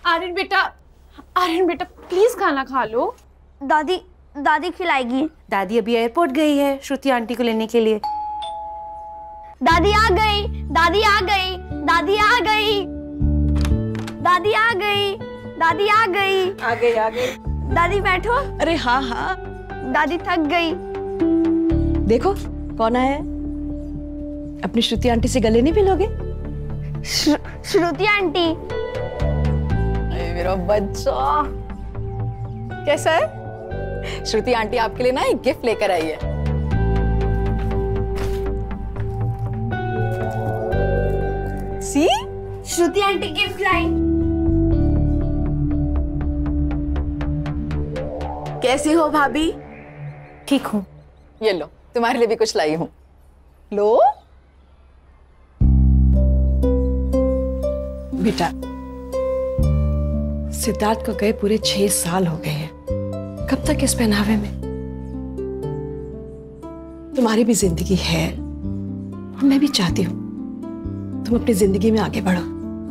आर्यन बेटा, आर्यन बेटा प्लीज खाना खा लो। दादी खिलाएगी। दादी अभी एयरपोर्ट गई है श्रुति आंटी को लेने के लिए। दादी आ गई, दादी आ गई, दादी आ गई, दादी आ गई, दादी आ गई। आ गई आ गई। दादी बैठो। अरे हाँ हाँ। दादी थक गई। देखो कौन आया है। अपनी श्रुति आंटी से गले नहीं मिलोगे? श्रुति आंटी। मेरा बच्चा कैसा है? श्रुति आंटी आपके लिए ना एक गिफ्ट लेकर आई है। सी श्रुति आंटी गिफ्ट लाई। कैसी हो भाभी? ठीक हूँ। ये लो तुम्हारे लिए भी कुछ लाई हूँ। लो बेटा, सिद्धार्थ को गए पूरे 6 साल हो गए हैं। कब तक इस पहनावे में? तुम्हारी भी जिंदगी है और मैं भी चाहती हूँ तुम अपनी जिंदगी में आगे बढ़ो,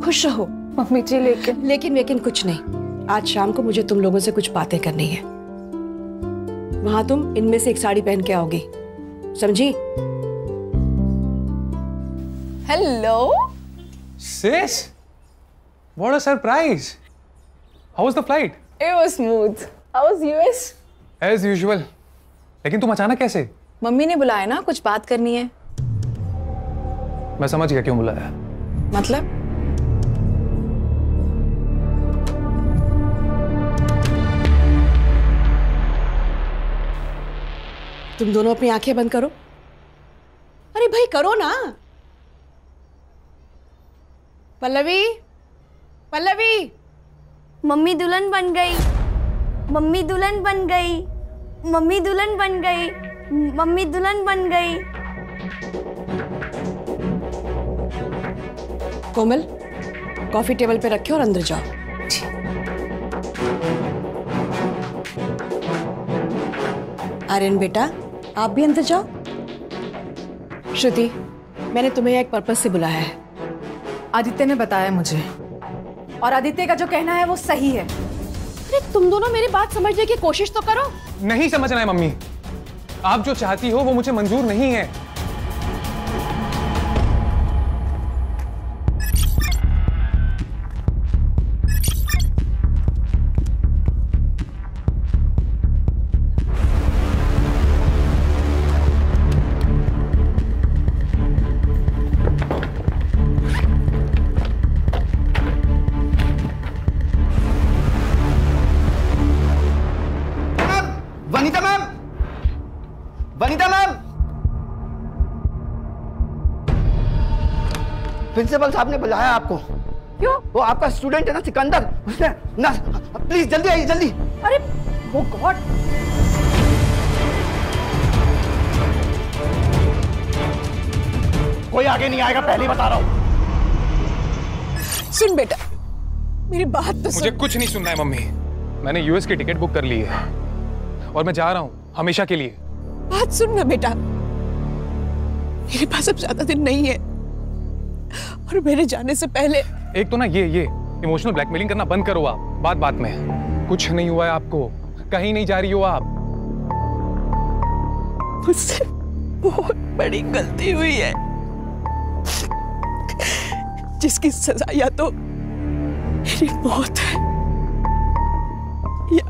खुश रहो। मम्मी जी लेकिन कुछ नहीं। आज शाम को मुझे तुम लोगों से कुछ बातें करनी है। वहां तुम इनमें से एक साड़ी पहन के आओगी, समझी? Hello Sis, what a surprise! How was the flight? It was smooth. How was US? As usual. लेकिन तुम अचानक कैसे? मम्मी ने बुलाया ना, कुछ बात करनी है। मैं समझ गया क्यों बुलाया। मतलब? तुम दोनों अपनी आंखें बंद करो। अरे भाई करो ना। पल्लवी, पल्लवी। मम्मी दुल्हन बन गई, मम्मी दुल्हन बन गई, मम्मी दुल्हन बन गई, मम्मी दुल्हन बन गई। कोमल, कॉफी टेबल पे रखे और अंदर जाओ। आर्यन बेटा, आप भी अंदर जाओ। श्रुति, मैंने तुम्हें एक पर्पस से बुलाया है। आदित्य ने बताया मुझे, और आदित्य का जो कहना है वो सही है। अरे तुम दोनों मेरी बात समझने की कोशिश तो करो। नहीं समझना है मम्मी। आप जो चाहती हो वो मुझे मंजूर नहीं है। वनीता मैम, प्रिंसिपल साहब ने बुलाया आपको। क्यों? वो आपका स्टूडेंट है ना सिकंदर, उसने ना, प्लीज जल्दी आइए जल्दी। अरे वो गॉड। कोई आगे नहीं आएगा, पहले ही बता रहा हूँ। सुन बेटा, मेरी बात तो मुझे कुछ नहीं सुनना है मम्मी। मैंने यूएस की टिकट बुक कर ली है और मैं जा रहा हूँ हमेशा के लिए। बात सुन ना बेटा, मेरे पास अब ज्यादा दिन नहीं है और मेरे जाने से पहले। एक तो ना ये इमोशनल ब्लैकमेलिंग करना बंद करो आप। बात बात में कुछ नहीं हुआ है आपको, कहीं नहीं जा रही हो आप। मुझसे बहुत बड़ी गलती हुई है जिसकी सजा या तो मेरी मौत है या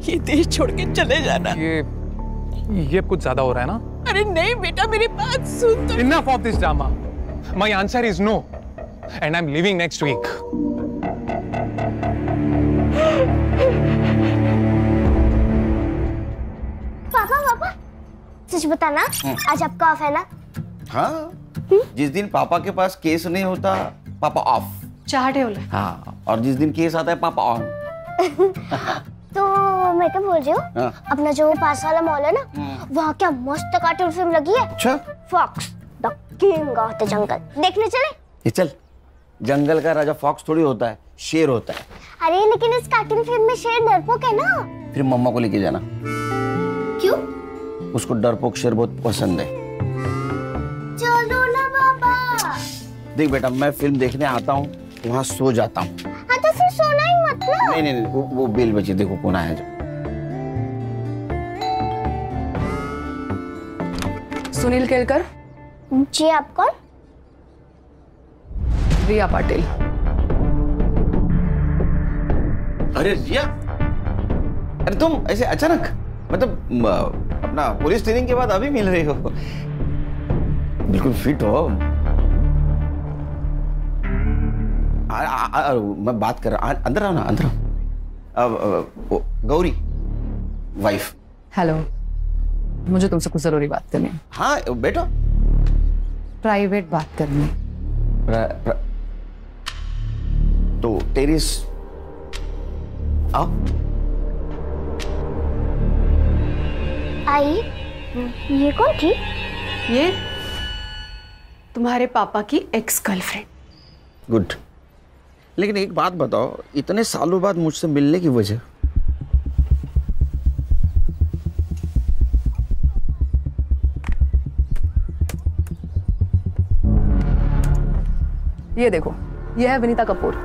ये देश छोड़ के चले जाना। ये कुछ ज्यादा हो रहा है ना? अरे नहीं बेटा, मेरी बात सुन तो। Enough of this drama. My answer is no, and I'm leaving next week. पापा, सच बताना, आज आपका ऑफ है ना? हाँ, जिस दिन पापा के पास केस नहीं होता पापा ऑफ। चाहते हो? हाँ, और जिस दिन केस आता है पापा ऑन। तो मैं क्या बोल रही हूँ, अपना जो पास वाला मॉल है ना, वहाँ क्या मस्त कार्टून फिल्म लगी है। अच्छा? Fox the king of the jungle, देखने चले? ये चल, जंगल का राजा फॉक्स थोड़ी होता है, शेर होता है। अरे लेकिन इस कार्टून फिल्म में शेर डरपोक है ना। फिर मम्मा को लेके जाना। क्यों? उसको डरपोक शेर बहुत पसंद है। चलो ना बाबा। देख बेटा, मैं फिल्म देखने आता हूँ, वहाँ सो जाता हूँ। हाँ तो फिर सोना ही मत ना। नहीं नहीं नहीं, वो बेल बची, देखो कौन आया जो। सुनील केलकर। जी आप कौन? रिया पाटिल। अरे रिया, अरे तुम ऐसे अचानक, मतलब अपना पुलिस ट्रेनिंग के बाद अभी मिल रही हो? बिल्कुल फिट हो। मैं बात कर रहा, अंदर आओ ना, अंदर आओ। गौरी वाइफ। हेलो, मुझे तुमसे कुछ जरूरी बात करनी है। हाँ बैठो। प्राइवेट बात करनी है। तो टेरिस आओ। आई, ये कौन थी? ये तुम्हारे पापा की एक्स गर्लफ्रेंड। गुड। लेकिन एक बात बताओ, इतने सालों बाद मुझसे मिलने की वजह? ये देखो, ये है विनीता कपूर,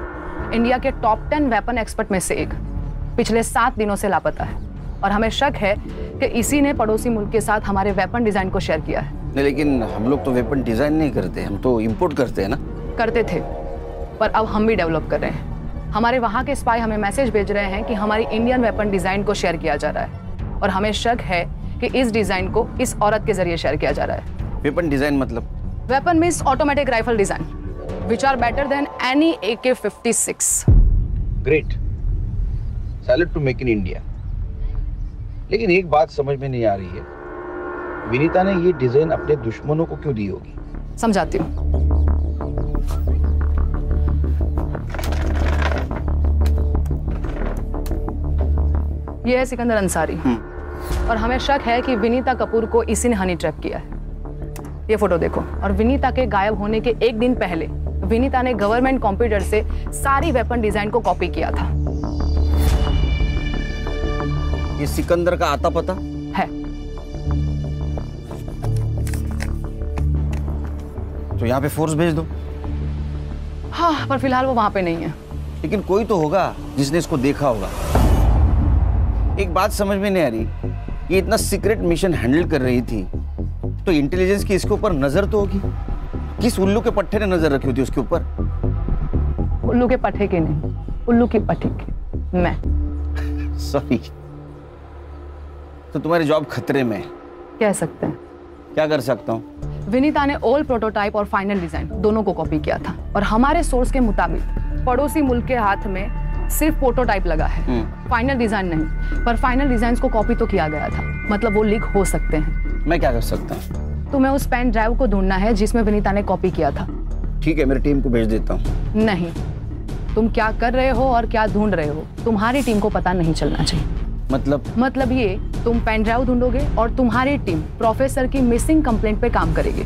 इंडिया के टॉप 10 वेपन एक्सपर्ट में से एक। पिछले 7 दिनों से लापता है और हमें शक है कि इसी ने पड़ोसी मुल्क के साथ हमारे वेपन डिजाइन को शेयर किया है। नहीं, लेकिन हम लोग तो वेपन डिजाइन नहीं करते, हम तो इंपोर्ट करते हैं ना। करते थे, पर अब हम भी डेवलप कर रहे हैं। हमारे वहाँ के स्पाई हमें मैसेज भेज रहे हैं कि हमारी इंडियन वेपन डिजाइन को शेयर किया जा रहा है और हमें शक है कि इस डिजाइन को इस औरत के जरिए शेयर किया जा रहा है। वेपन डिजाइन मतलब? Weapon means automatic rifle design which are better than any AK-56. Great. Salute to make in India. लेकिन एक बात समझ में नहीं आ रही है, विनीता ने ये डिजाइन अपने दुश्मनों को क्यों दी होगी? समझाती हूँ। ये है सिकंदर अंसारी और हमें शक है कि विनीता कपूर को इसी ने हनी ट्रैप किया है। ये फोटो देखो, और विनीता के गायब होने के एक दिन पहले विनीता ने गवर्नमेंट कंप्यूटर से सारी वेपन डिजाइन को कॉपी किया था। ये सिकंदर का आता पता है। तो यहाँ पे फोर्स भेज दो। हाँ, पर फिलहाल वो वहां पे नहीं है। लेकिन कोई तो होगा जिसने इसको देखा होगा। एक बात समझ में नहीं आ रही, ये इतना सीक्रेट मिशन हैंडल कर रही थी तो इंटेलिजेंस की इसके ऊपर नजर तो होगी। किस उल्लू के पट्टे ने नजर रखी होती उसके ऊपर? उल्लू के पट्टे के नहीं, उल्लू की पट्टी की मैं। सॉरी। तो तुम्हारी जॉब खतरे में? कह सकते हैं। क्या कर सकता हूँ? विनीता ने ओल्ड प्रोटोटाइप और फाइनल डिजाइन दोनों को कॉपी किया था और हमारे सोर्स के मुताबिक पड़ोसी मुल्क के हाथ में सिर्फ प्रोटोटाइप लगा है, फाइनल डिजाइन नहीं। पर फाइनल डिजाइन को कॉपी तो किया गया था, मतलब वो लीक हो सकते हैं। मैं क्या कर सकता हूँ? तुम्हें उस पेन ड्राइव को ढूंढना है जिसमें विनीता ने कॉपी किया था। ठीक है, मेरी टीम को भेज देता हूँ। नहीं, तुम क्या कर रहे हो और क्या ढूंढ रहे हो तुम्हारी टीम को पता नहीं चलना चाहिए। मतलब ये, तुम पेन ड्राइव ढूंढोगे और तुम्हारी टीम प्रोफेसर की मिसिंग कंप्लेंट पे काम करेगी।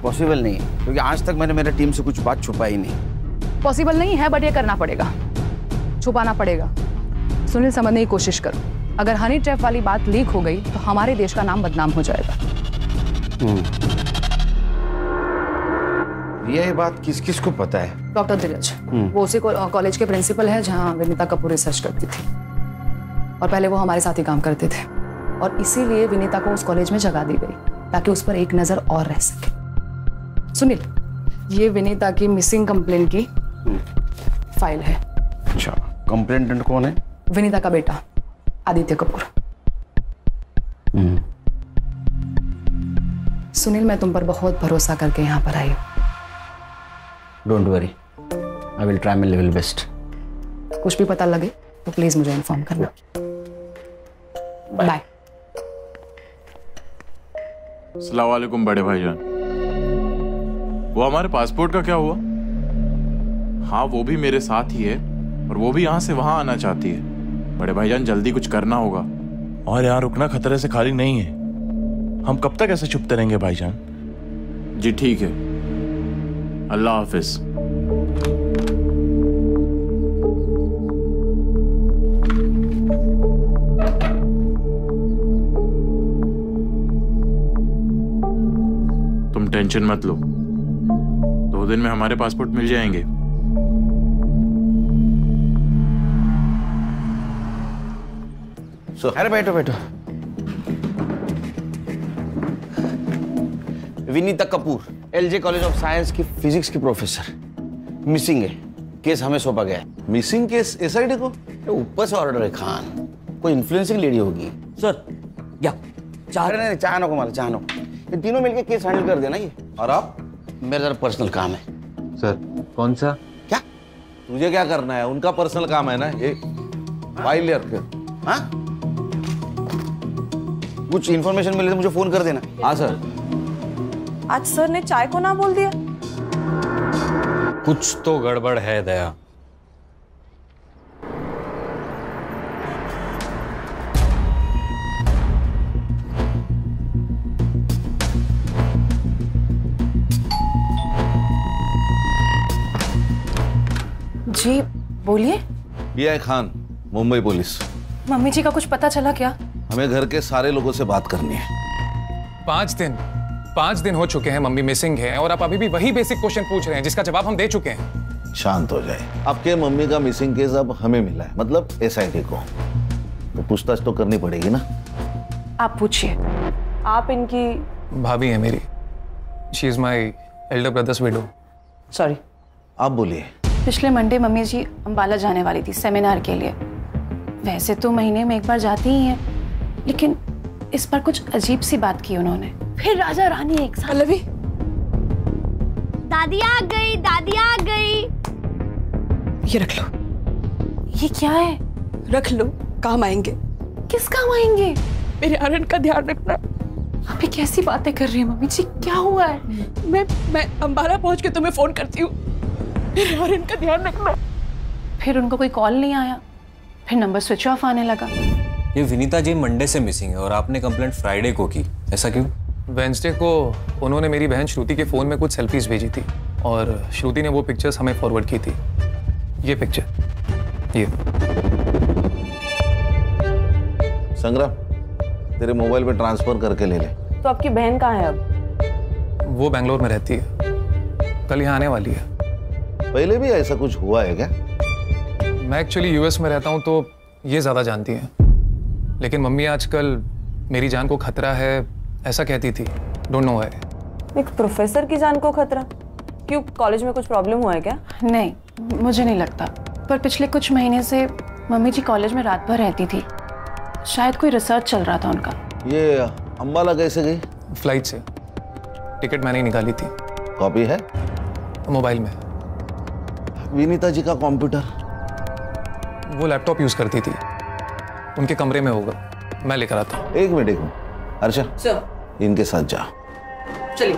पॉसिबल नहीं है, क्योंकि आज तक मैंने मेरी टीम से कुछ बात छुपाई नहीं। पॉसिबल नहीं है, बट ये करना पड़ेगा, छुपाना पड़ेगा। सुनील, समझने की कोशिश करो। अगर हनी ट्रैप वाली बात लीक हो गई तो हमारे देश का नाम बदनाम हो जाएगा। ये बात किस किस को पता है? डॉक्टर धीरज, वो उसी कॉलेज के प्रिंसिपल है जहाँ विनीता कपूर रिसर्च करती थी और पहले वो हमारे साथ ही काम करते थे और इसीलिए विनीता को उस कॉलेज में जगह दी गई ताकि उस पर एक नजर और रह सके। सुनील, ये विनीता की मिसिंग कंप्लेंट की फाइल है। अच्छा, कंप्लेंटेंट कौन है? विनीता का बेटा आदित्य कपूर। सुनील, मैं तुम पर बहुत भरोसा करके यहाँ पर आई हूँ। Don't worry, I will try my level best. कुछ भी पता लगे तो प्लीज मुझे इन्फॉर्म करना। बाय। अस्सलाम वालेकुम बड़े भाईजान। वो हमारे पासपोर्ट का क्या हुआ? हाँ, वो भी मेरे साथ ही है और वो भी यहाँ से वहां आना चाहती है। बड़े भाईजान, जल्दी कुछ करना होगा। और यहाँ रुकना खतरे से खाली नहीं है। हम कब तक ऐसे चुपते रहेंगे भाईजान? जी ठीक है, अल्लाह हाफिज। तुम टेंशन मत लो, 2 दिन में हमारे पासपोर्ट मिल जाएंगे। अरे बैठो बैठो। Vinita Kapoor, LJ college of science की फिजिक्स की प्रोफेसर, मिसिंग है। केस हमें सौंपा गया है। मिसिंग केस एसआईटी को? ऊपर से ऑर्डर है खान, कोई इन्फ्लुएंसिंग लेडी होगी। सर या चाह रहे नहीं, चाह नको मारा, चाह नको। ये तीनों मिलके केस हैंडल कर देना। ये और आप? मेरा जरा पर्सनल काम है। सर कौन सा? क्या तुझे क्या करना है? उनका पर्सनल काम है ना ये। फाइल ले रखे। हाँ, कुछ इन्फॉर्मेशन मिले तो मुझे फोन कर देना। हाँ सर। आज सर ने चाय को ना बोल दिया। कुछ तो गड़बड़ है दया। जी बोलिए। ये है खान, मुंबई पुलिस। मम्मी जी का कुछ पता चला क्या? हमें घर के सारे लोगों से बात करनी है। 5 दिन हो चुके हैं मम्मी मिसिंग है और आप अभी भी वही बेसिक क्वेश्चन पूछ रहे हैं जिसका जवाब हम दे चुके हैं। शांत हो जाए। आपके मम्मी का मिसिंग केस अब हमें मिला है, मतलब एसआईटी को, तो पूछताछ तो करनी पड़ेगी ना। आप पूछिए। आप इनकी भाभी है मेरी। She is my elder brothers window. Sorry. आप बोलिए। पिछले मंडे मम्मी जी अंबाला जाने वाली थी सेमिनार के लिए। वैसे तो महीने में एक बार जाती ही हैं, लेकिन इस पर कुछ अजीब सी बात की उन्होंने। फिर राजा रानी एक साथ। पल्लवी, दादी आ गई, दादी आ गई। ये रख लो। ये क्या है? रख लो, काम आएंगे। किस काम आएंगे? मेरे आर्यन का ध्यान रखना। आप ये कैसी बातें कर रही हैं मम्मी जी? क्या हुआ है? मैं अंबाला पहुंच के तुम्हें फोन करती हूँ। मेरे आर्यन का ध्यान रखना। फिर उनको कोई कॉल नहीं आया, फिर नंबर स्विच ऑफ आने लगा। ये विनीता जी मंडे से मिसिंग है और आपने कंप्लेंट फ्राइडे को की, ऐसा क्यों? वेंसडे को उन्होंने मेरी बहन श्रुति के फोन में कुछ सेल्फीज भेजी थी और श्रुति ने वो पिक्चर्स हमें फॉरवर्ड की थी। ये पिक्चर, ये। संग्राम, तेरे मोबाइल पे ट्रांसफर करके ले ले। तो आपकी बहन कहाँ है अब? वो बेंगलोर में रहती है, कल यहाँ आने वाली है। पहले भी ऐसा कुछ हुआ है क्या? मैं एक्चुअली यूएस में रहता हूँ तो ये ज़्यादा जानती हैं, लेकिन मम्मी आजकल मेरी जान को खतरा है ऐसा कहती थी। Don't know why. एक प्रोफेसर की जान को खतरा? क्यों, कॉलेज में कुछ प्रॉब्लम हुआ है क्या? नहीं, मुझे नहीं लगता। पर पिछले कुछ महीने से मम्मी जी कॉलेज में रात भर रहती थी। शायद कोई रिसर्च चल रहा था उनका। ये अंबाला कैसे गई? फ्लाइट से। टिकट मैंने ही निकाली थी। कॉपी है? मोबाइल में। विनीता जी का कंप्यूटर? वो लैपटॉप यूज करती थी, उनके कमरे में होगा, मैं लेकर आता हूँ। एक मिनट। अर्षा, इनके साथ जा। चलिए।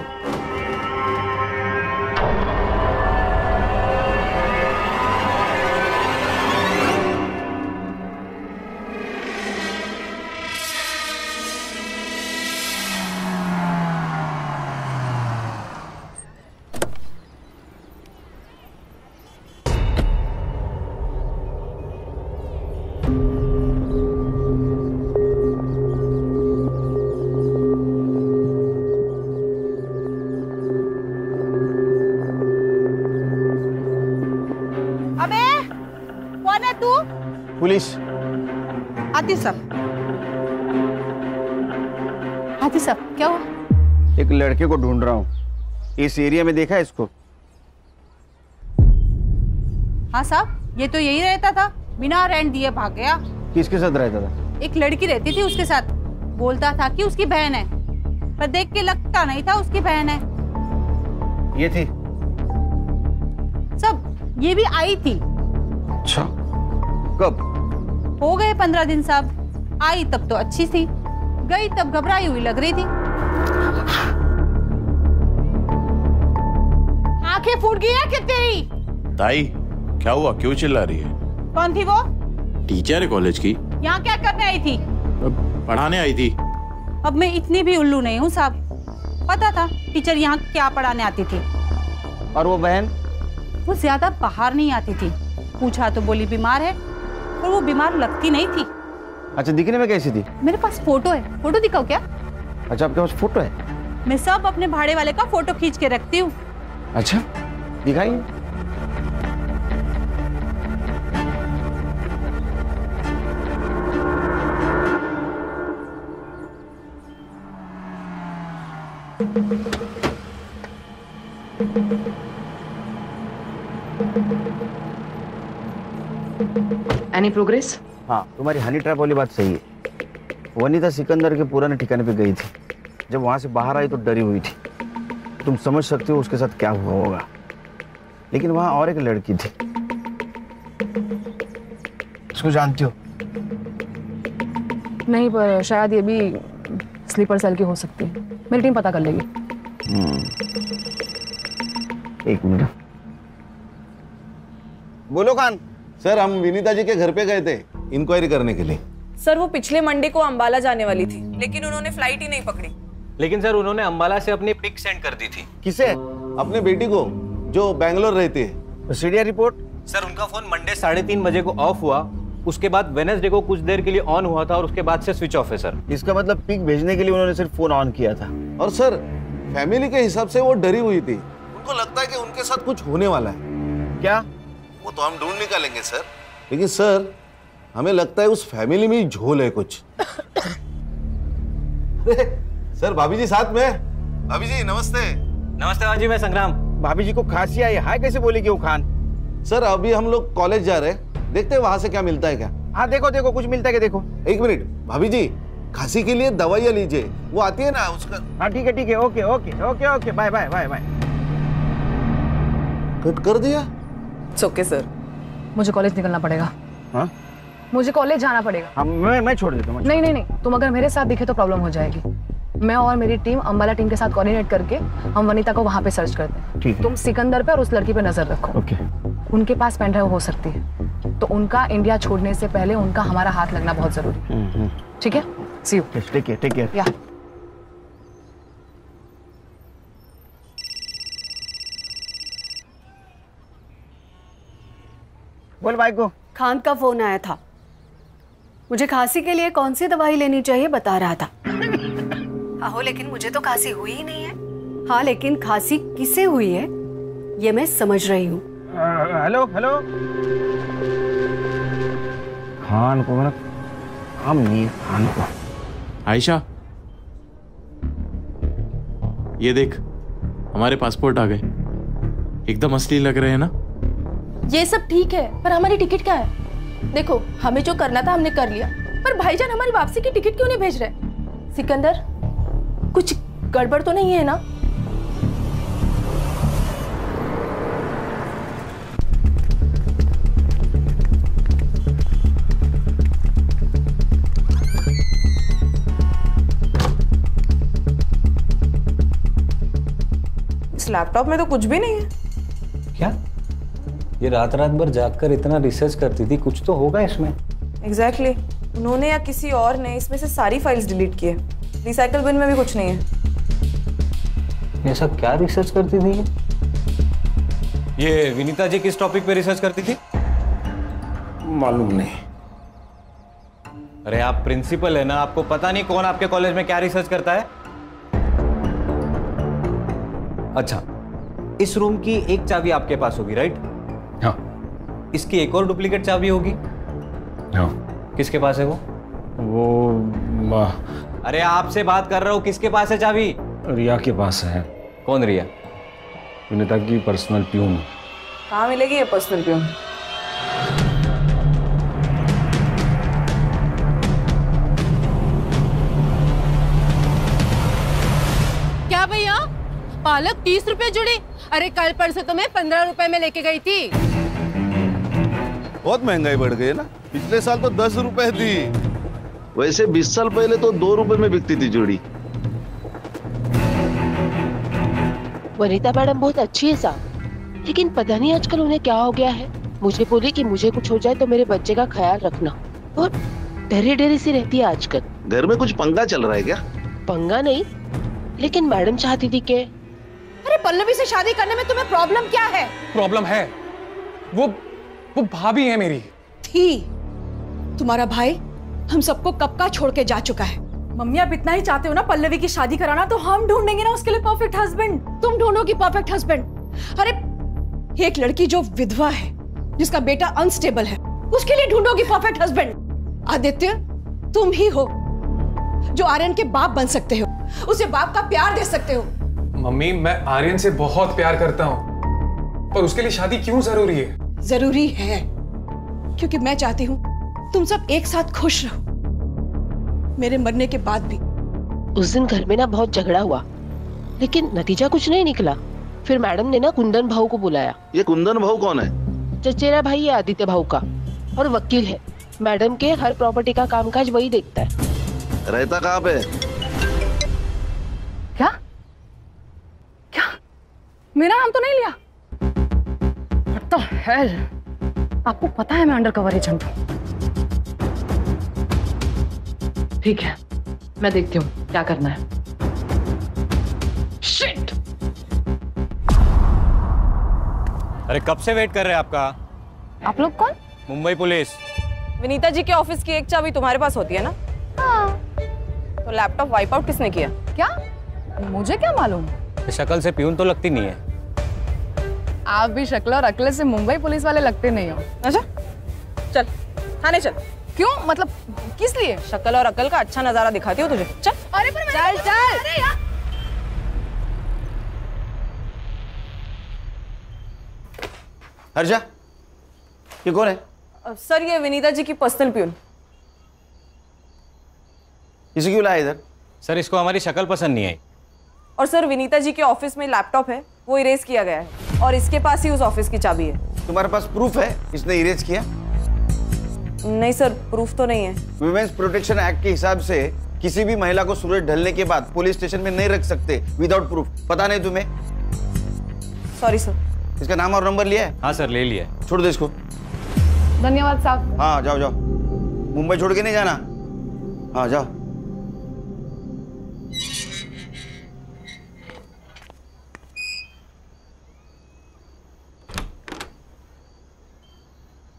पुलिस। आती सब क्या हुआ? एक लड़के को ढूंढ रहा हूँ, इस एरिया में देखा है इसको? हाँ साहब, ये तो यही रहता था, बिना रेंट दिए भाग गया। किसके साथ रहता था? एक लड़की रहती थी उसके साथ, बोलता था कि उसकी बहन है, पर देख के लगता नहीं था उसकी बहन है। ये थी? सब ये भी आई थी। अच्छा, कब? हो गए 15 दिन साहब। आई तब तो अच्छी थी, गई तब घबराई हुई लग रही थी। आंखें फूट गई है क्या तेरी? ताई, क्या हुआ? क्यों चिल्ला रही है? कौन थी वो? टीचर है कॉलेज की। यहाँ क्या करने आई थी? पढ़ाने आई थी। अब मैं इतनी भी उल्लू नहीं हूँ साहब, पता था टीचर यहाँ क्या पढ़ाने आती थी। और वो बहन? वो ज्यादा बाहर नहीं आती थी, पूछा तो बोली बीमार है, और वो बीमार लगती नहीं थी। अच्छा, दिखने में कैसी थी? मेरे पास फोटो है, फोटो दिखाओ क्या? अच्छा, आपके पास फोटो है? मैं सब अपने भाड़े वाले का फोटो खींच के रखती हूँ। अच्छा, दिखाइए। Any progress? हाँ, तुम्हारी हनी ट्रैप वाली बात सही है। वनीता सिकंदर के पुराने ठिकाने पे गई थी। जब वहां से बाहर आई तो डरी हुई थी। तुम समझ सकते हो उसके साथ क्या हुआ होगा। लेकिन वहां और एक लड़की थी, उसको जानती हो? नहीं, पर शायद ये भी स्लीपर सेल की हो सकती है। मेरी टीम पता कर लेगी। एक मिनट। बोलो खान। सर, हम विनीता जी के घर पे गए थे इंक्वायरी करने के लिए। सर, वो पिछले मंडे को अंबाला जाने वाली थी, लेकिन उन्होंने फ्लाइट ही नहीं पकड़ी। लेकिन सर, उन्होंने अंबाला से अपनी पिक सेंड कर दी थी। किसे? अपने बेटी को, जो बैंगलोर रहती है। CDR report? सर, उनका फोन मंडे 3:30 बजे को ऑफ हुआ, उसके बाद वेडनेसडे को कुछ देर के लिए ऑन हुआ था और उसके बाद से स्विच ऑफ है सर। इसका मतलब पिक भेजने के लिए उन्होंने सिर्फ फोन ऑन किया था। और सर, फैमिली के हिसाब से वो डरी हुई थी। उनको लगता है कि उनके साथ कुछ होने वाला है। क्या? वो तो हम ढूंढ निकालेंगे सर। लेकिन सर, हमें लगता है उस फैमिली में ही झोल है कुछ। सर, भाभी जी साथ में। भाभी जी नमस्ते। नमस्ते भाजी, मैं संग्राम। भाभी जी को खांसी आई, हाय कैसे बोलेगी वो खान? सर, अभी हम लोग कॉलेज जा रहे हैं, देखते हैं वहां से क्या मिलता है क्या। हाँ देखो देखो, कुछ मिलता है क्या देखो। एक मिनट भाभी जी, खांसी के लिए दवाइयाँ लीजिए, वो आती है ना उसका। हाँ ठीक है, okay okay okay okay, bye bye bye bye. Cut कर दिया? Okay sir. मुझे कॉलेज निकलना पड़ेगा। हाँ? मुझे कॉलेज जाना पड़ेगा। हाँ, मैं छोड़ देता हूँ। नहीं नहीं नहीं, तुम अगर मेरे साथ दिखे तो प्रॉब्लम हो जाएगी। मैं और मेरी टीम अंबाला टीम के साथ कोऑर्डिनेट करके हम वनीता को वहां पे सर्च करते हैं। ठीक है। तुम सिकंदर पे और उस लड़की पे नजर रखो। ओके। उनके पास पेन ड्राइव हो सकती है, तो उनका इंडिया छोड़ने से पहले उनका हमारा हाथ लगना बहुत जरूरी है। ठीक है? See you. Take care. या बोल भाई को। खान का फोन आया था, मुझे खांसी के लिए कौन सी दवाई लेनी चाहिए बता रहा था। आहो, लेकिन मुझे तो खांसी हुई ही नहीं है। हाँ, लेकिन खांसी किसे हुई है ये मैं समझ रही हूँ। Hello hello. खान को मतलब हम नहीं, खान को। आयशा, ये देख, हमारे पासपोर्ट आ गए। एकदम असली लग रहे हैं ना? ये सब ठीक है, पर हमारी टिकट क्या है? देखो, हमें जो करना था हमने कर लिया, पर भाईजान हमारी वापसी की टिकट क्यों नहीं भेज रहे? सिकंदर, कुछ गड़बड़ तो नहीं है ना? इस लैपटॉप में तो कुछ भी नहीं है। क्या? ये रात भर जागकर इतना रिसर्च करती थी, कुछ तो होगा इसमें। एग्जैक्टली। उन्होंने या किसी और ने इसमें से सारी फाइल्स डिलीट किए। रिसाइकल बिन में भी कुछ नहीं है। ऐसा क्या रिसर्च करती थी ये? विनीता जी किस टॉपिक पे रिसर्च करती थी? मालूम नहीं। अरे आप प्रिंसिपल है ना, आपको पता नहीं कौन आपके कॉलेज में क्या रिसर्च करता है? अच्छा, इस रूम की एक चाबी आपके पास होगी, राइट? हाँ। इसकी एक और डुप्लीकेट चाबी होगी? हाँ। किसके पास है वो? अरे आपसे बात कर रहा हूँ, किसके पास है चाबी? रिया के पास है। कौन रिया? विनीता की पर्सनल प्यून। कहाँ मिलेगी ये पर्सनल प्यून? क्या भैया, पालक 30 रुपए जुड़ी? अरे कल परसों तो मैं 15 रुपए में लेके गई थी। बहुत महंगाई बढ़ गई है ना। पिछले साल तो 10 रुपए थी। वैसे 20 साल पहले तो 2 रुपए में बिकती थी जोड़ी। वनीता मैडम बहुत अच्छी है साहब, लेकिन पता नहीं आजकल उन्हें क्या हो गया है। मुझे बोली कि मुझे कुछ हो जाए तो मेरे बच्चे का ख्याल रखना, और डरी डरी सी रहती है आजकल। घर में कुछ पंगा चल रहा है क्या? पंगा नहीं, लेकिन मैडम चाहती थी कि। अरे पल्लवी से शादी करने में तुम्हें प्रॉब्लम क्या है? प्रॉब्लम है, वो भाभी है मेरी। थी। तुम्हारा भाई हम सबको कब का छोड़ के जा चुका है। मम्मी, आप इतना ही चाहते हो ना पल्लवी की शादी कराना, तो हम ढूंढेंगे ना उसके लिए परफेक्ट हस्बैंड। तुम ढूंढोगी परफेक्ट हस्बैंड? अरे एक लड़की जो विधवा है, जिसका बेटा अनस्टेबल है, उसके लिए ढूंढोगी परफेक्ट हस्बैंड? आदित्य, तुम ही हो जो आर्यन के बाप बन सकते हो, उसे बाप का प्यार दे सकते हो। मम्मी, मैं आर्यन से बहुत प्यार करता हूँ, पर उसके लिए शादी क्यों जरूरी है? जरूरी है क्योंकि मैं चाहती हूँ तुम सब एक साथ खुश रहो, मेरे मरने के बाद भी। उस दिन घर में ना बहुत झगड़ा हुआ, लेकिन नतीजा कुछ नहीं निकला। फिर मैडम ने ना कुंदन भाऊ को बुलाया। ये कुंदन भाऊ कौन है? चचेरा भाई है आदित्य भाऊ का, और वकील है। मैडम के हर प्रॉपर्टी का कामकाज वही देखता है। रहता कहाँ पे? क्या क्या? मेरा नाम तो नहीं लिया? What the hell? आपको पता है मैं अंडरकवर एजेंट हूँ। ठीक है, मैं देखती हूँ क्या करना है। Shit! अरे कब से वेट कर रहे हैं आपका? आप लोग कौन? मुंबई पुलिस। विनीता जी के ऑफिस की एक चाबी तुम्हारे पास होती है ना? हाँ। तो लैपटॉप वाइप आउट किसने किया? क्या? मुझे क्या मालूम? शक्ल से प्यून तो लगती नहीं है। आप भी शक्ल और अक्ल से मुंबई पुलिस वाले लगते नहीं हो। अच्छा, चल थाने चल। क्यों? मतलब किस लिए? शक्ल और अक्ल का अच्छा नजारा दिखाती हो तुझे। चल। अरे पर चल चल। अरे यार। हर्षा, ये कौन है? सर, ये विनीता जी की पर्सनल प्यून। इसे क्यों लाया इधर? सर, इसको हमारी शक्ल पसंद नहीं आई। और सर, विनीता जी के ऑफिस में लैपटॉप है, वो इरेज किया गया है, और इसके पास ही उस ऑफिस की चाबी है। तुम्हारे पास प्रूफ है इसने इरेज किया? नहीं सर, प्रूफ तो नहीं है। वुमेन्स प्रोटेक्शन एक्ट के हिसाब से किसी भी महिला को सूरज ढलने के बाद पुलिस स्टेशन में नहीं रख सकते विदाउट प्रूफ। पता नहीं तुम्हें? Sorry sir. इसका नाम और नंबर लिया है? हाँ सर, ले लिया। छोड़ दो इसको। धन्यवाद साहब। हाँ जाओ जाओ, मुंबई छोड़ के नहीं जाना। हाँ जाओ।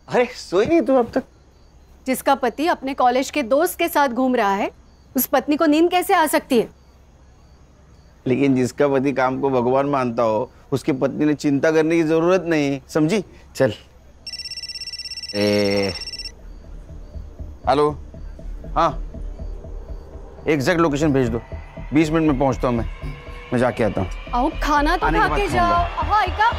अरे सोई नहीं तू अब तक? जिसका पति अपने कॉलेज के दोस्त के साथ घूम रहा है, उस पत्नी को नींद कैसे आ सकती है? लेकिन जिसका पति काम को भगवान मानता हो, उसकी पत्नी ने चिंता करने की जरूरत नहीं, समझी? चल। हेलो, हाँ, एग्जैक्ट लोकेशन भेज दो। 20 मिनट में पहुंचता हूँ मैं जाके आता हूँ। आओ खाना तो खा के जाओ। हाँ इका।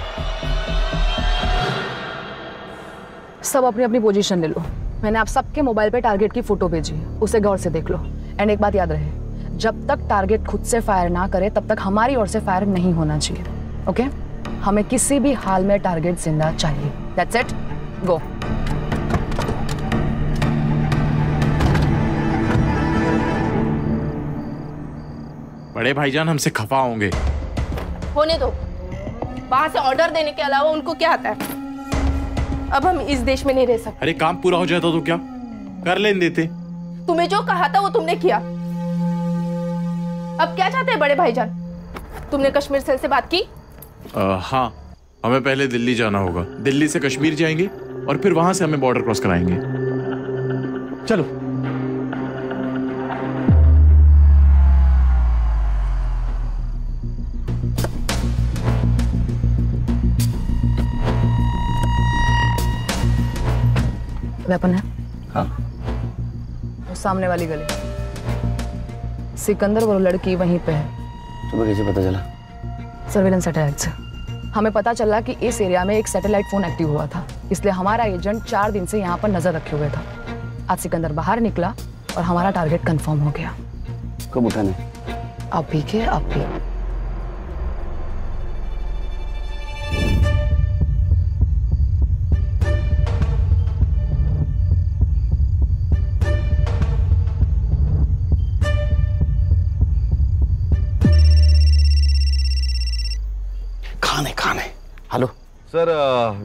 सब अपनी अपनी पोजीशन ले लो। मैंने आप सबके मोबाइल पे टारगेट की फोटो भेजी है, उसे गौर से देख लो। एंड एक बात याद रहे, जब तक टारगेट खुद से फायर ना करे तब तक हमारी ओर से फायर नहीं होना चाहिए। ओके? हमें किसी भी हाल में टारगेट जिंदा चाहिए। दैट्स इट, गो। बड़े भाईजान हमसे खफा होंगे। होने दो, वहां से ऑर्डर देने के अलावा उनको क्या आता है? अब हम इस देश में नहीं रह सकते। अरे काम पूरा हो जाता तो क्या कर लेने देते? तुम्हें जो कहा था वो तुमने किया। अब क्या चाहते हैं बड़े भाईजान? तुमने कश्मीर सेल से बात की? हाँ, हमें पहले दिल्ली जाना होगा। दिल्ली से कश्मीर जाएंगे और फिर वहां से हमें बॉर्डर क्रॉस कराएंगे। चलो। वेपन है? हाँ। उस सामने वाली गली। सिकंदर और लड़की वहीं पे है। तुम्हें कैसे पता चला? सर्वेलेंस सैटेलाइट से हमें पता चला कि इस एरिया में एक सैटेलाइट फोन एक्टिव हुआ था, इसलिए हमारा एजेंट 4 दिन से यहाँ पर नजर रखे हुए था। आज सिकंदर बाहर निकला और हमारा टारगेट कंफर्म हो गया। कब उठाने? अभी के अभी। खाने। हेलो सर,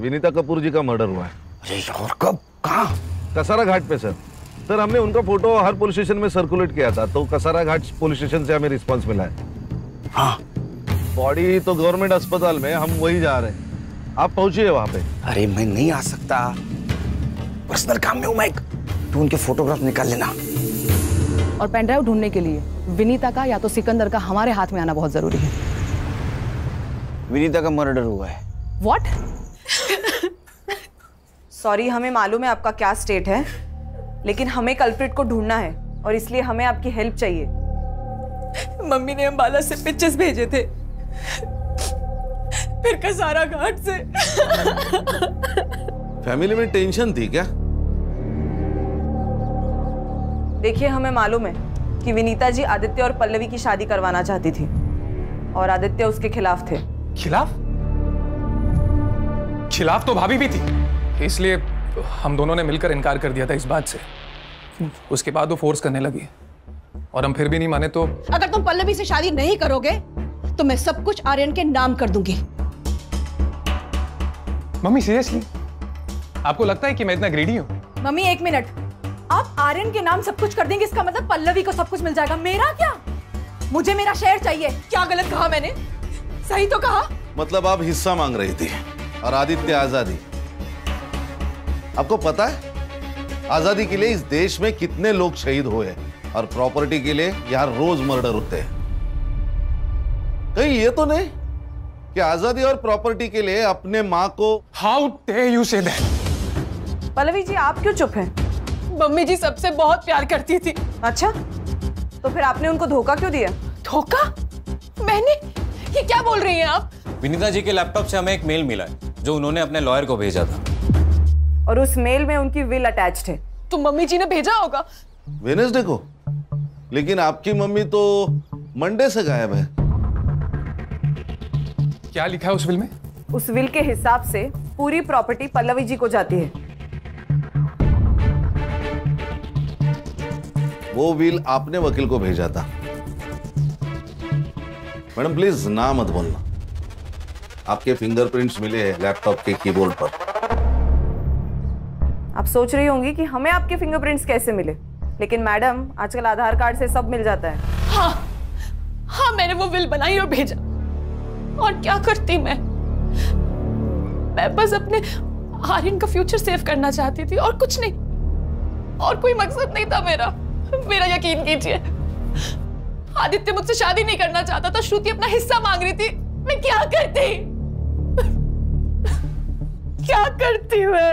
विनीता कपूर जी का मर्डर हुआ है। अरे यार, कब? कहाँ? कसारा घाट पे सर। सर, हमने उनका फोटो हर पुलिस स्टेशन में सर्कुलेट किया था, तो कसारा घाट पुलिस स्टेशन से हमें रिस्पांस मिला है। हाँ। बॉडी तो गवर्नमेंट अस्पताल में, हम वही जा रहे हैं। आप पहुंचिए वहां पे। अरे मैं नहीं आ सकता, पर्सनल काम में हूँ मैं। तू उनके फोटोग्राफ निकाल लेना। और पेन ड्राइव ढूंढने के लिए विनीता का या तो सिकंदर का हमारे हाथ में आना बहुत जरूरी है। विनीता का मर्डर हुआ है। व्हाट? सॉरी, हमें मालूम है आपका क्या स्टेट है, लेकिन हमें कल्प्रिट को ढूंढना है और इसलिए हमें आपकी हेल्प चाहिए। मम्मी ने अंबाला से पिक्चर्स भेजे थे, फिर कसारा घाट से। फैमिली में टेंशन थी क्या? देखिए, हमें मालूम है कि विनीता जी आदित्य और पल्लवी की शादी करवाना चाहती थी और आदित्य उसके खिलाफ थे। खिलाफ? खिलाफ तो भाभी भी थी, इसलिए हम दोनों ने मिलकर इनकार कर दिया था इस बात से। उसके बाद वो फोर्स करने लगी और हम फिर भी नहीं माने तो। अगर तुम पल्लवी से शादी नहीं करोगे तो मैं सब कुछ आर्यन के नाम कर दूंगी। मम्मी सीरियसली आपको लगता है कि मैं इतना ग्रीडी हूँ? मम्मी एक मिनट, आप आर्यन के नाम सब कुछ कर देंगे, इसका मतलब पल्लवी को सब कुछ मिल जाएगा, मेरा क्या? मुझे मेरा शेयर चाहिए। क्या गलत कहा मैंने? सही तो कहा। मतलब आप हिस्सा मांग रही थी और आदित्य आजादी। आपको पता है आजादी के लिए इस देश में कितने लोग शहीद हुए और प्रॉपर्टी के लिए यहाँ रोज मर्डर होते हैं। कहीं ये तो नहीं कि आजादी और प्रॉपर्टी के लिए अपने माँ को। How dare you say that? Pallavi ji आप क्यों चुप हैं? मम्मी जी सबसे बहुत प्यार करती थी। अच्छा, तो फिर आपने उनको धोखा क्यों दिया? धोखा? मैंने? ये क्या बोल रही हैं आप? विनीता जी के लैपटॉप से हमें एक मेल मिला है जो उन्होंने अपने लॉयर को भेजा था और उस मेल में उनकी विल अटैच्ड है। तो मम्मी जी ने भेजा होगा। वेडनेसडे को? लेकिन आपकी मम्मी तो मंडे से गायब है। क्या लिखा है उस विल में? उस विल के हिसाब से पूरी प्रॉपर्टी पल्लवी जी को जाती है। वो विल आपने वकील को भेजा था। मैडम प्लीज ना मत बोलना। आपके फिंगरप्रिंट्स मिले हैं लैपटॉप के कीबोर्ड पर। आप सोच रही होंगी कि हमें आपके फिंगरप्रिंट्स कैसे मिले, लेकिन मैडम आजकल आधार कार्ड से सब मिल जाता है। हाँ मैंने वो विल बनाई और भेजा। और क्या करती मैं बस अपने आर्यन का फ्यूचर सेव करना चाहती थी और कुछ नहीं, और कोई मकसद नहीं था मेरा यकीन कीजिए। आदित्य मुझसे शादी नहीं करना चाहता था, श्रुति अपना हिस्सा मांग रही थी। मैं क्या करती मैं?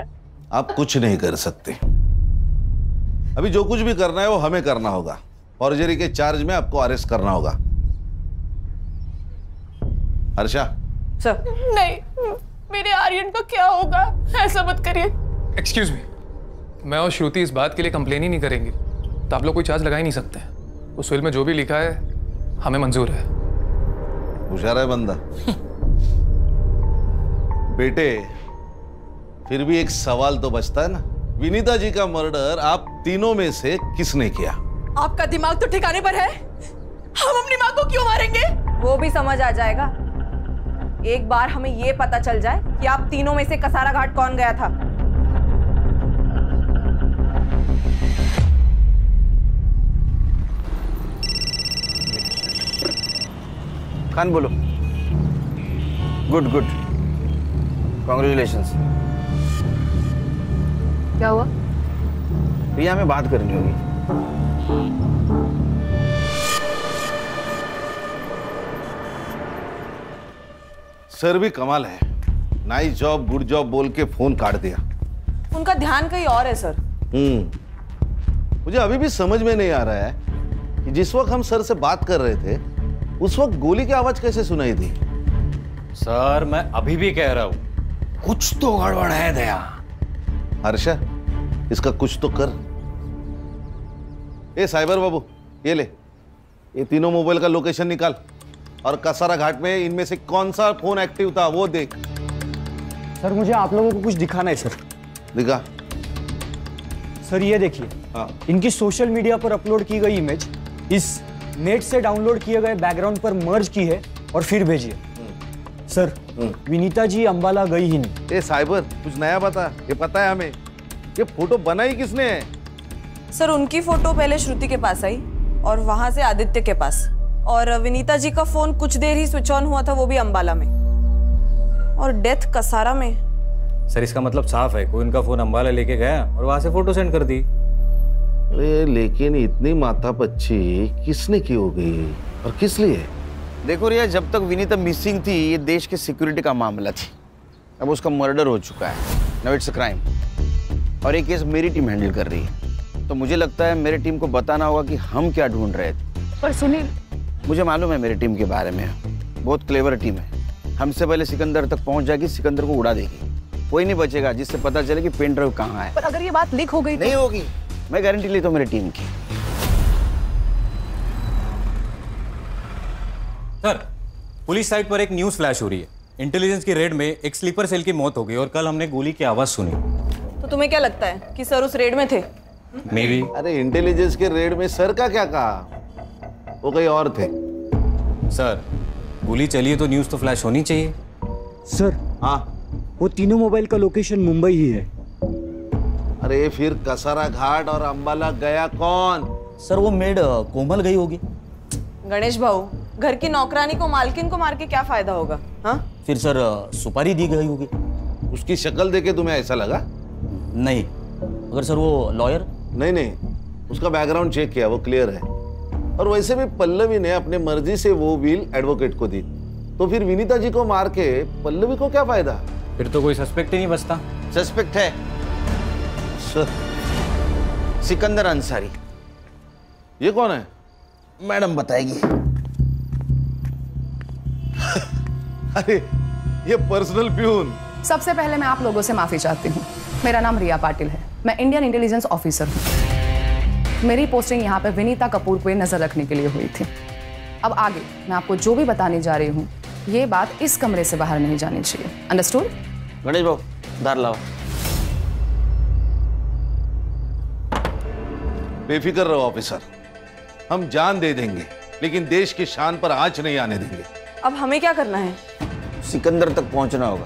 आप कुछ नहीं कर सकते। अभी जो कुछ भी करना है वो हमें करना होगा। फॉर्जरी के चार्ज में आपको अरेस्ट करना होगा। हर्षा। सर। नहीं, मेरे आर्यन को क्या होगा? ऐसा मत करिए। एक्सक्यूज मी, मैं और श्रुति इस बात के लिए कंप्लेन ही नहीं करेंगे तो आप लोग कोई चार्ज लगा ही नहीं सकते। उस विल में जो भी लिखा है हमें मंजूर है। होशियार है बंदा। बेटे, फिर भी एक सवाल तो बचता है ना, विनीता जी का मर्डर आप तीनों में से किसने किया? आपका दिमाग तो ठिकाने पर है। हम अपनी माँ को क्यों मारेंगे? वो भी समझ आ जाएगा एक बार हमें ये पता चल जाए कि आप तीनों में से कसारा घाट कौन गया था। खान बोलो। Good good, congratulations. क्या हुआ? प्रिया हमें बात करनी होगी। सर भी कमाल है, नाइस जॉब गुड जॉब बोल के फोन काट दिया। उनका ध्यान कहीं और है सर। मुझे अभी भी समझ में नहीं आ रहा है कि जिस वक्त हम सर से बात कर रहे थे उस वक्त गोली की आवाज कैसे सुनाई दी। सर मैं अभी भी कह रहा हूं कुछ तो गड़बड़ है दया। हर्षा, इसका कुछ तो कर। ए साइबर बाबू, ये ले, ये तीनों मोबाइल का लोकेशन निकाल और कसारा घाट में इनमें से कौन सा फोन एक्टिव था वो देख। सर मुझे आप लोगों को कुछ दिखाना है सर। दिखा। सर ये देखिए, इनकी सोशल मीडिया पर अपलोड की गई इमेज इस नेट से डाउनलोड किए गए बैकग्राउंड पर मर्ज की है और फिर भेजी है। सर विनीता जी अंबाला गई ही नहीं। ए साइबर, कुछ नया बता। ये पता है हमें, ये फोटो बनाई किसने है? सर उनकी फोटो पहले श्रुति के पास आई और वहां से आदित्य के पास, और विनीता जी का फोन कुछ देर ही स्विच ऑन हुआ था, वो भी अंबाला में, और डेथ कसारा में। सर इसका मतलब साफ है कोई उनका फोन अंबाला लेके गया और वहां से फोटो सेंड कर दी। अरे लेकिन इतनी माथापच्ची किसने की होगी और किस लिए? देखो रिया, जब तक विनीता मिसिंग थी ये देश के सिक्योरिटी का मामला थी। अब उसका मर्डर हो चुका है, नाउ इट्स अ क्राइम, और ये केस मेरी टीम हैंडल कर रही है। तो मुझे लगता है मेरी टीम को बताना होगा कि हम क्या ढूंढ रहे थे। पर सुनील, मुझे मालूम है मेरी टीम के बारे में, बहुत क्लेवर टीम है। हमसे पहले सिकंदर तक पहुंच जाएगी, सिकंदर को उड़ा देगी। कोई नहीं बचेगा जिससे पता चले कि पेन ड्राइव कहाँ है। पर अगर ये बात लीक हो गई नहीं होगी, मैं गारंटी लेता हूँ मेरी टीम की। सर, पुलिस साइट पर एक न्यूज़ फ्लैश हो रही है। इंटेलिजेंस की रेड में एक स्लीपर सेल की मौत हो गई और कल हमने गोली की आवाज सुनी। तो तुम्हें क्या लगता है कि सर उस रेड में थे? May be. अरे इंटेलिजेंस के रेड में सर का क्या कहा, वो कहीं और थे। सर, गोली चली है तो न्यूज़ तो फ्लैश होनी चाहिए। सर, हाँ, वो तीनों मोबाइल का लोकेशन मुंबई ही है। अरे फिर कसारा घाट और अंबाला गया कौन? सर, वो मेड कोमल गई होगी। गणेश भाऊ, घर की नौकरानी को मालकिन को मार के क्या फायदा होगा? हाँ, फिर सर सुपारी दी गई होगी। उसकी शक्ल देखे तुम्हें ऐसा लगा? नहीं। अगर सर वो लॉयर? नहीं, उसका बैकग्राउंड चेक किया, वो क्लियर है। और वैसे भी पल्लवी ने अपने मर्जी से वो व्हील एडवोकेट को दी, तो फिर विनीता जी को मार के पल्लवी को क्या फायदा? फिर तो कोई सस्पेक्ट ही नहीं बचता। सस्पेक्ट है सिकंदर अंसारी। ये कौन है? मैडम बताएगी। अरे ये पर्सनल प्यून। सबसे पहले मैं आप लोगों से माफी चाहती हूँ। मेरा नाम रिया पाटिल है, मैं इंडियन इंटेलिजेंस ऑफिसर हूँ। मेरी पोस्टिंग यहाँ पे विनीता कपूर पे नजर रखने के लिए हुई थी। अब आगे मैं आपको जो भी बताने जा रही हूँ, ये बात इस कमरे से बाहर नहीं जानी चाहिए। अंडरस्टूड? गणेश बाबू, धार लाओ। बेफिक्र रहो ऑफिसर, हम जान दे देंगे, लेकिन देश की शान पर आंच नहीं आने देंगे। अब हमें क्या करना है? सिकंदर तक पहुंचना होगा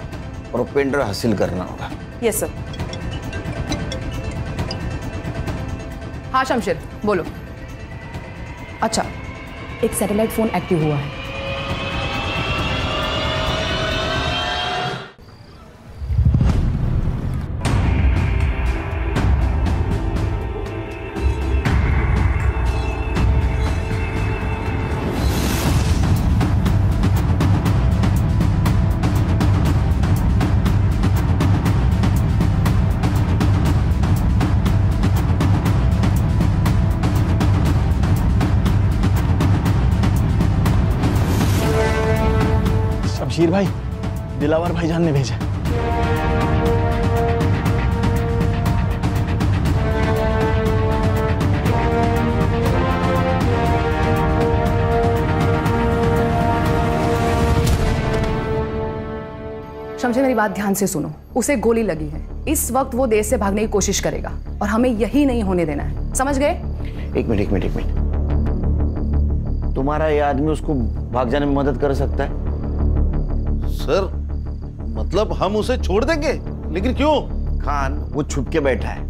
और वो पेन ड्राइव हासिल करना होगा। Yes sir. हाँ शमशेर, बोलो। अच्छा, एक सैटेलाइट फोन एक्टिव हुआ है। शमशीर भाई, दिलावर भाईजान ने भेजा। शमशेर, मेरी बात ध्यान से सुनो। उसे गोली लगी है, इस वक्त वो देश से भागने की कोशिश करेगा और हमें यही नहीं होने देना है, समझ गए? एक मिनट। तुम्हारा ये आदमी उसको भाग जाने में मदद कर सकता है? सर, मतलब हम उसे छोड़ देंगे? लेकिन क्यों? खान वो छुप के बैठा है,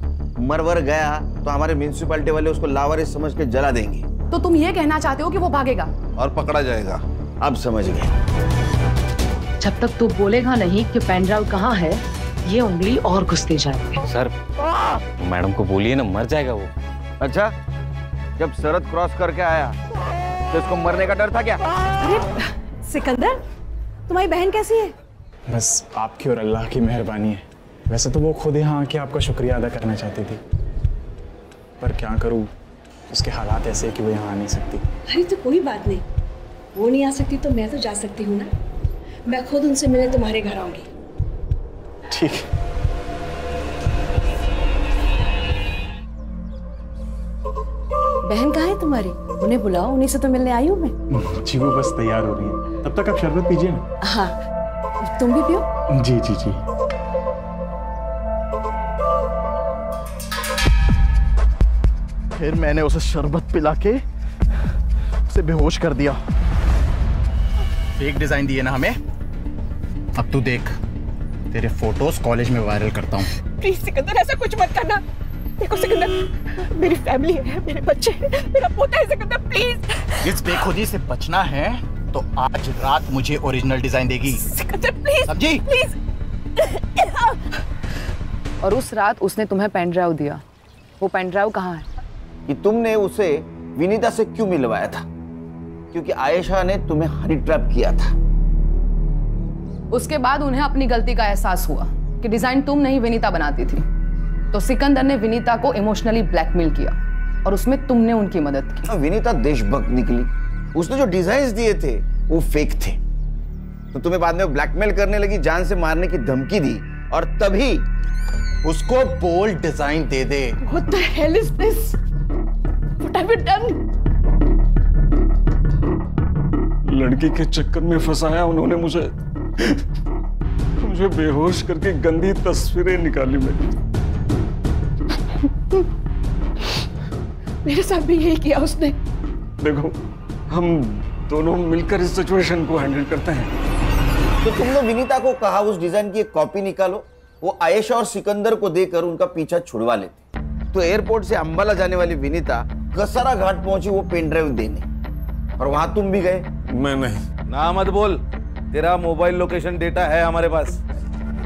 मरवर गया तो हमारे म्युनिसिपैलिटी वाले उसको लावारिस समझ के जला देंगे। तो तुम ये कहना चाहते हो कि वो भागेगा और पकड़ा जाएगा? अब समझ गए। जब तक तू बोलेगा नहीं कि पेन ड्राइव कहाँ है, ये उंगली और घुसते जाएगी। सर, मैडम को बोलिए ना, मर जाएगा वो। अच्छा, जब सरहद क्रॉस करके आया तो इसको मरने का डर था क्या? अरे सिकंदर, तुम्हारी बहन कैसी है? बस आपकी और अल्लाह की मेहरबानी है। वैसे तो वो खुद यहाँ आके आपका शुक्रिया अदा करना चाहती थी, पर क्या करूँ, उसके हालात ऐसे कि वो यहाँ आ नहीं सकती। अरे तो कोई बात नहीं, वो नहीं आ सकती तो मैं तो जा सकती हूँ ना। मैं खुद उनसे मिलने तुम्हारे घर आऊंगी। ठीक है। बहन कहाँ है तुम्हारी? उन्हें बुलाओ, उन्हीं से तो मिलने आई हूँ मैं। जी वो बस तैयार हो रही है, तब तक आप शरबत पीजिए ना। हाँ, तुम भी पियो। जी जी जी। फिर मैंने उसे शरबत पिला के उसे बेहोश कर दिया। फेक डिजाइन दिए ना हमें, अब तू देख, तेरे फोटोज कॉलेज में वायरल करता हूँ। प्लीज सिकंदर, ऐसा कुछ मत करना। देखो सिकंदर, मेरी फैमिली है, मेरे बच्चे हैं, मेरा पोता है सिकंदर, प्लीज। इस बेखुदी से बचना है तो आज रात मुझे ओरिजिनल डिजाइन देगी। सिकंदर प्लीज, समझी? प्लीज। और उस रात उसने तुम्हें पेन ड्राइव दिया, वो पेन ड्राइव कहाँ है? कि तुमने उसे विनीता से क्यों मिलवाया था? क्योंकि आयशा ने तुम्हें हनी ट्रैप किया था। उसके बाद उन्हें अपनी गलती का एहसास हुआ कि डिजाइन तुम नहीं विनीता बनाती थी, तो सिकंदर ने विनीता को इमोशनली ब्लैकमेल किया और उसमें तुमने उनकी मदद की। विनीता देशभक्त निकली। उसने जो डिजाइन्स दिए थे वो फेक थे। तो तुम्हें बाद में ब्लैकमेल करने लगी, जान से मारने की धमकी दी, और तभी उसको बोल्ड डिजाइन दे दे। What the hell is this? What have you done? लड़की के चक्कर में फंसाया उन्होंने मुझे बेहोश करके गंदी तस्वीरें निकाली मेरे साथ भी यही किया उसने। देखो, हम दोनों मिलकर इस सिचुएशन को हैंडल करते हैं। तो तुम लोग विनीता को कहा उस डिजाइन की एक कॉपी निकालो, वो आयशा और सिकंदर को देकर उनका पीछा छुड़वा लेते। तो एयरपोर्ट से अंबाला जाने वाली विनीता कसरा घाट पहुंची वो पेन ड्राइव देने, और वहां तुम भी गए। मैं नहीं। ना मत बोल, तेरा मोबाइल लोकेशन डेटा है हमारे पास।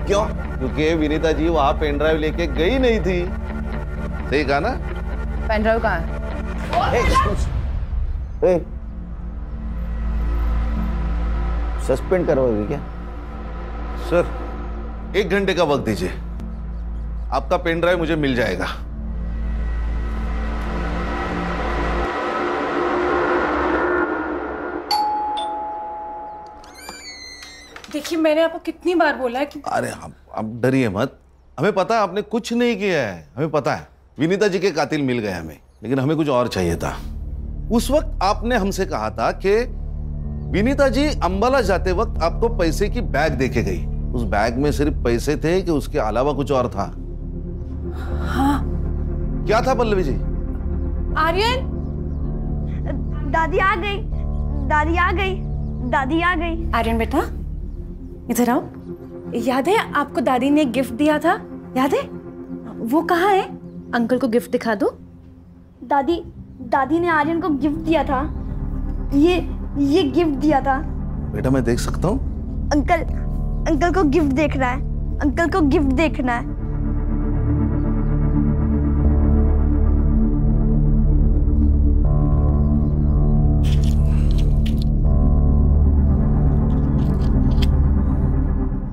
क्यों? क्योंकि विनीता जी वहां पेन ड्राइव लेके गई नहीं थी। सही कहा ना? पेन ड्राइव कहाँ है? सस्पेंड करवाओगे क्या? सर, 1 घंटे का वक्त दीजिए, आपका पेन ड्राइव मुझे मिल जाएगा। देखिए, मैंने आपको कितनी बार बोला है कि अरे आप डरिए मत, हमें पता है आपने कुछ नहीं किया है, हमें पता है विनीता जी के कातिल मिल गए हमें, लेकिन हमें कुछ और चाहिए था। उस वक्त आपने हमसे कहा था कि विनीता जी अंबाला जाते वक्त आपको पैसे की बैग देके गई। उस बैग में सिर्फ पैसे थे कि उसके अलावा कुछ और था? हाँ। क्या था पल्लवी जी? आर्यन, दादी आ गई, दादी आ गई, दादी आ गई। आर्यन बेटा, इधर आओ। याद है आपको दादी ने गिफ्ट दिया था? याद है? वो कहाँ है? अंकल को गिफ्ट दिखा दो। दादी ने आर्यन को गिफ्ट दिया था। ये गिफ्ट दिया था। बेटा मैं देख सकता हूँ? अंकल को गिफ्ट देखना है, अंकल को गिफ्ट देखना है।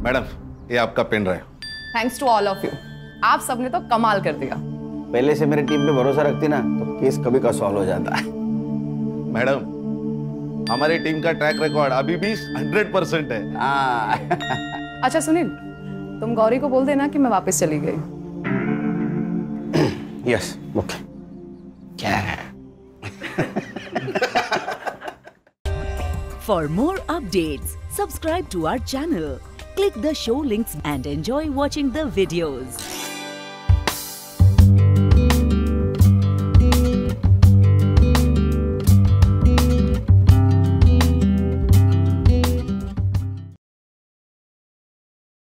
मैडम, ये आपका pen drive. Thanks to all of you, आप सबने तो कमाल कर दिया। पहले से मेरी टीम पे भरोसा रखती ना तो केस कभी का सॉल्व हो जाता है। मैडम, हमारी टीम का ट्रैक रिकॉर्ड अभी भी 100% है। अच्छा सुनील, तुम गौरी को बोल देना कि मैं वापस चली गई। Yes, okay. क्या है? For more updates, subscribe to our channel, click the show links and enjoy watching the videos.